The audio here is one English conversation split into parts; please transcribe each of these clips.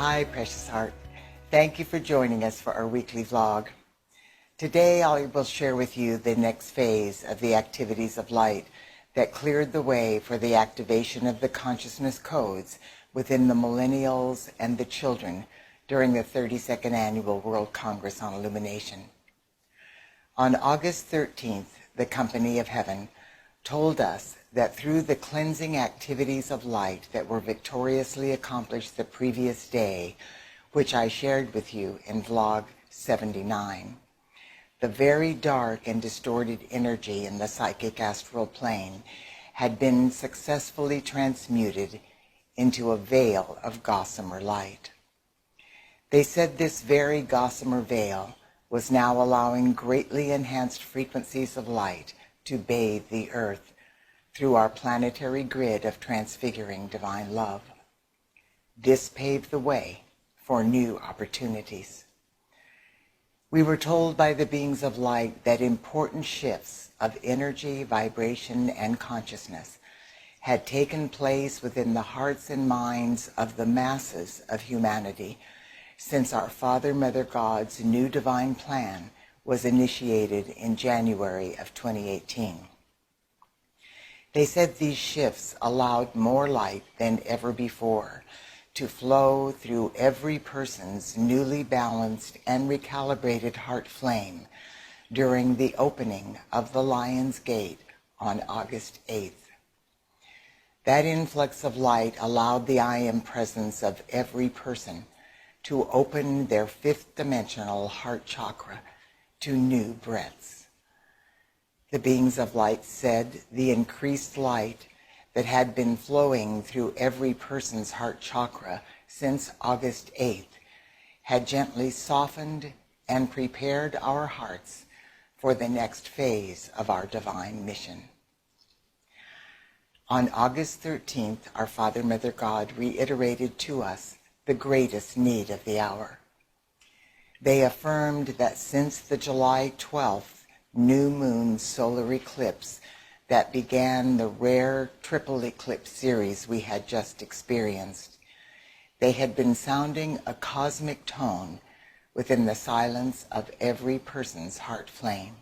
Hi, precious heart. Thank you for joining us for our weekly vlog. Today I will share with you the next phase of the activities of light that cleared the way for the activation of the consciousness codes within the millennials and the children during the 32nd Annual World Congress on Illumination. On August 13th, the Company of Heaven told us that through the cleansing activities of light that were victoriously accomplished the previous day, which I shared with you in vlog 79, the very dark and distorted energy in the psychic astral plane had been successfully transmuted into a veil of gossamer light. They said this very gossamer veil was now allowing greatly enhanced frequencies of light to bathe the earth through our planetary grid of transfiguring divine love. This paved the way for new opportunities. We were told by the beings of light that important shifts of energy, vibration, and consciousness had taken place within the hearts and minds of the masses of humanity since our Father, Mother God's new divine plan was initiated in January of 2018. They said these shifts allowed more light than ever before to flow through every person's newly balanced and recalibrated heart flame during the opening of the Lion's Gate on August 8th. That influx of light allowed the I Am presence of every person to open their fifth dimensional heart chakra to new breaths. The beings of light said the increased light that had been flowing through every person's heart chakra since August 8th had gently softened and prepared our hearts for the next phase of our divine mission. On August 13th, our Father, Mother God reiterated to us the greatest need of the hour. They affirmed that since the July 12th new moon solar eclipse that began the rare triple eclipse series we had just experienced, they had been sounding a cosmic tone within the silence of every person's heart flame.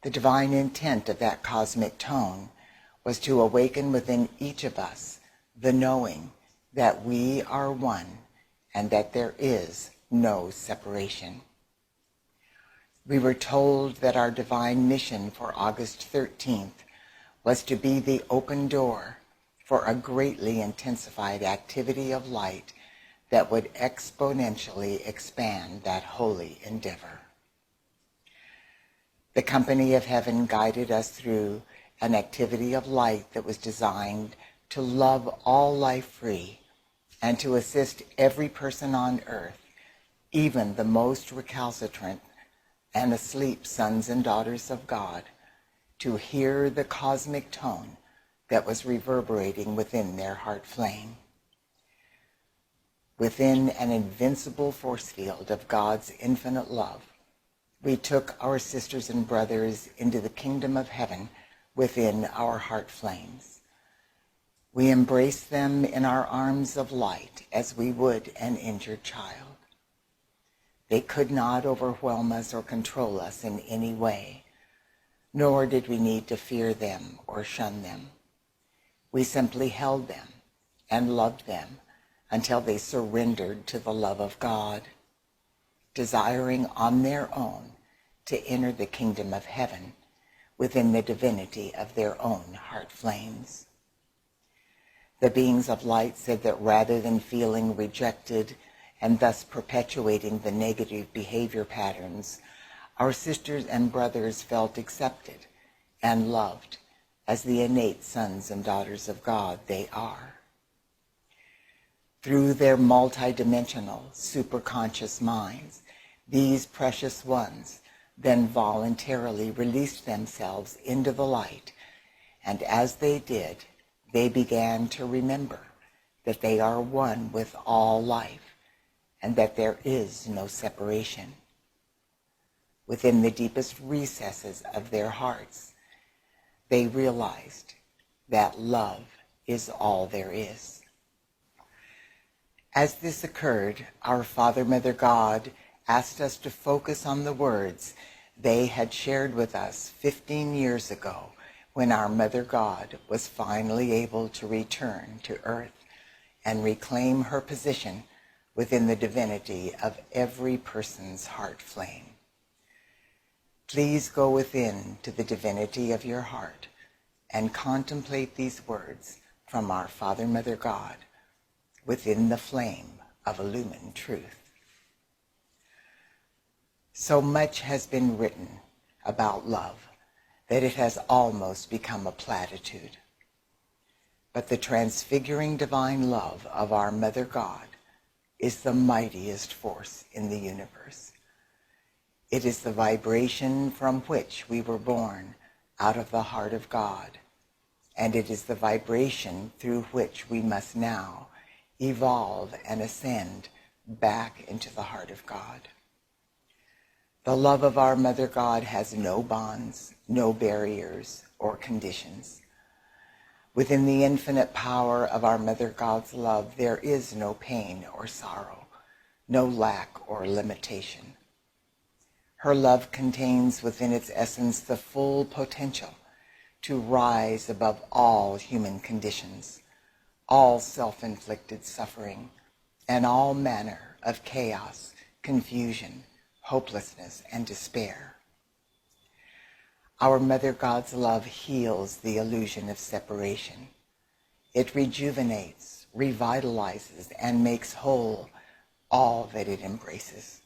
The divine intent of that cosmic tone was to awaken within each of us the knowing that we are one and that there is no separation. We were told that our divine mission for August 13th was to be the open door for a greatly intensified activity of light that would exponentially expand that holy endeavor. The Company of Heaven guided us through an activity of light that was designed to love all life free and to assist every person on earth, even the most recalcitrant and asleep sons and daughters of God, to hear the cosmic tone that was reverberating within their heart flame. Within an invincible force field of God's infinite love, we took our sisters and brothers into the kingdom of heaven within our heart flames. We embraced them in our arms of light as we would an injured child. They could not overwhelm us or control us in any way, nor did we need to fear them or shun them. We simply held them and loved them until they surrendered to the love of God, desiring on their own to enter the kingdom of heaven within the divinity of their own heart flames. The beings of light said that rather than feeling rejected and thus perpetuating the negative behavior patterns, our sisters and brothers felt accepted and loved as the innate sons and daughters of God they are. Through their multidimensional, superconscious minds, these precious ones then voluntarily released themselves into the light, and as they did, they began to remember that they are one with all life and that there is no separation. Within the deepest recesses of their hearts, they realized that love is all there is. As this occurred, our Father, Mother God asked us to focus on the words they had shared with us 15 years ago when our Mother God was finally able to return to earth and reclaim her position within the divinity of every person's heart flame. Please go within to the divinity of your heart and contemplate these words from our Father, Mother God within the flame of illumined truth. So much has been written about love that it has almost become a platitude. But the transfiguring divine love of our Mother God is the mightiest force in the universe. It is the vibration from which we were born out of the heart of God, and it is the vibration through which we must now evolve and ascend back into the heart of God. The love of our Mother God has no bonds, no barriers, or conditions. Within the infinite power of our Mother God's love, there is no pain or sorrow, no lack or limitation. Her love contains within its essence the full potential to rise above all human conditions, all self-inflicted suffering, and all manner of chaos, confusion, hopelessness, and despair. Our Mother God's love heals the illusion of separation. It rejuvenates, revitalizes, and makes whole all that it embraces.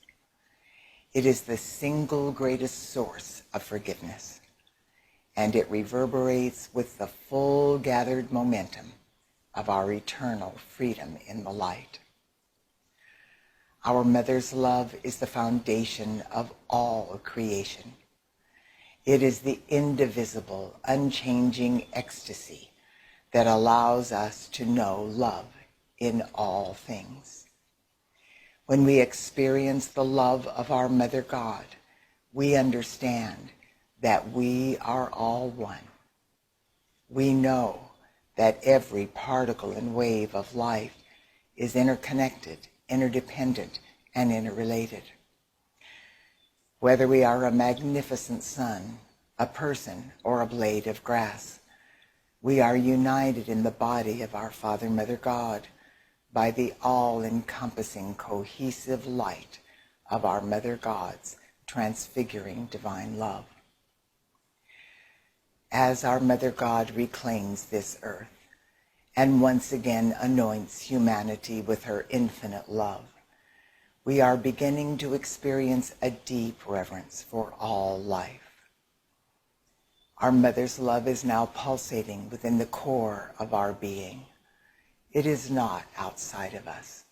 It is the single greatest source of forgiveness, and it reverberates with the full gathered momentum of our eternal freedom in the light. Our Mother's love is the foundation of all creation. It is the indivisible, unchanging ecstasy that allows us to know love in all things. When we experience the love of our Mother God, we understand that we are all one. We know that every particle and wave of life is interconnected, interdependent, and interrelated. Whether we are a magnificent sun, a person, or a blade of grass, we are united in the body of our Father, Mother God by the all-encompassing cohesive light of our Mother God's transfiguring divine love. As our Mother God reclaims this earth and once again anoints humanity with her infinite love, we are beginning to experience a deep reverence for all life. Our Mother's love is now pulsating within the core of our being. It is not outside of us.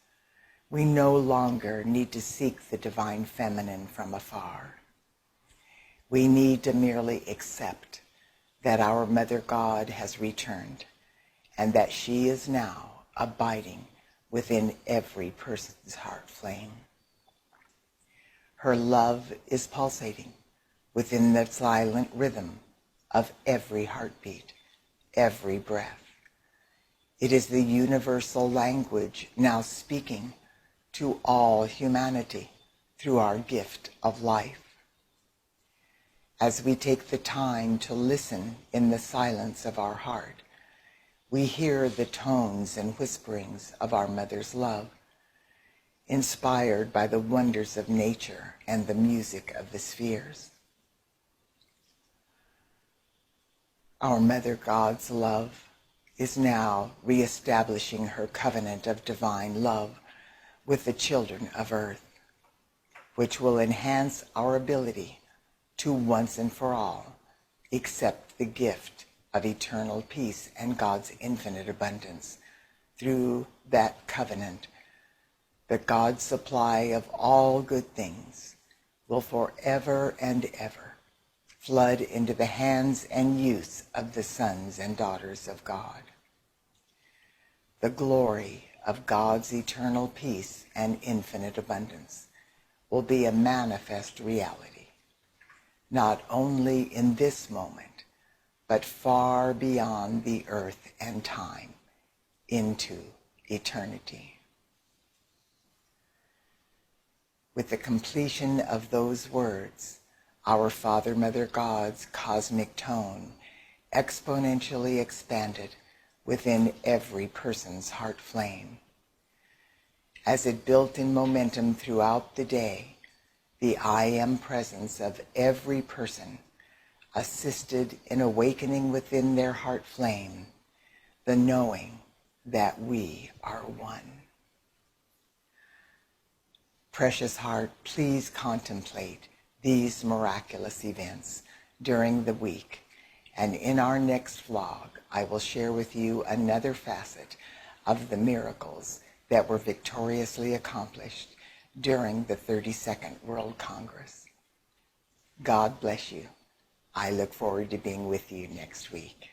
We no longer need to seek the divine feminine from afar. We need to merely accept that our Mother God has returned and that she is now abiding within every person's heart flame. Her love is pulsating within the silent rhythm of every heartbeat, every breath. It is the universal language now speaking to all humanity through our gift of life. As we take the time to listen in the silence of our heart, we hear the tones and whisperings of our Mother's love, inspired by the wonders of nature and the music of the spheres. Our Mother God's love is now reestablishing her covenant of divine love with the children of earth, which will enhance our ability to once and for all accept the gift of eternal peace and God's infinite abundance through that covenant. That God's supply of all good things will forever and ever flood into the hands and use of the sons and daughters of God. The glory of God's eternal peace and infinite abundance will be a manifest reality, not only in this moment, but far beyond the earth and time into eternity. With the completion of those words, our Father, Mother God's cosmic tone exponentially expanded within every person's heart flame. As it built in momentum throughout the day, the I Am presence of every person assisted in awakening within their heart flame the knowing that we are one. Precious heart, please contemplate these miraculous events during the week, and in our next vlog, I will share with you another facet of the miracles that were victoriously accomplished during the 32nd World Congress. God bless you. I look forward to being with you next week.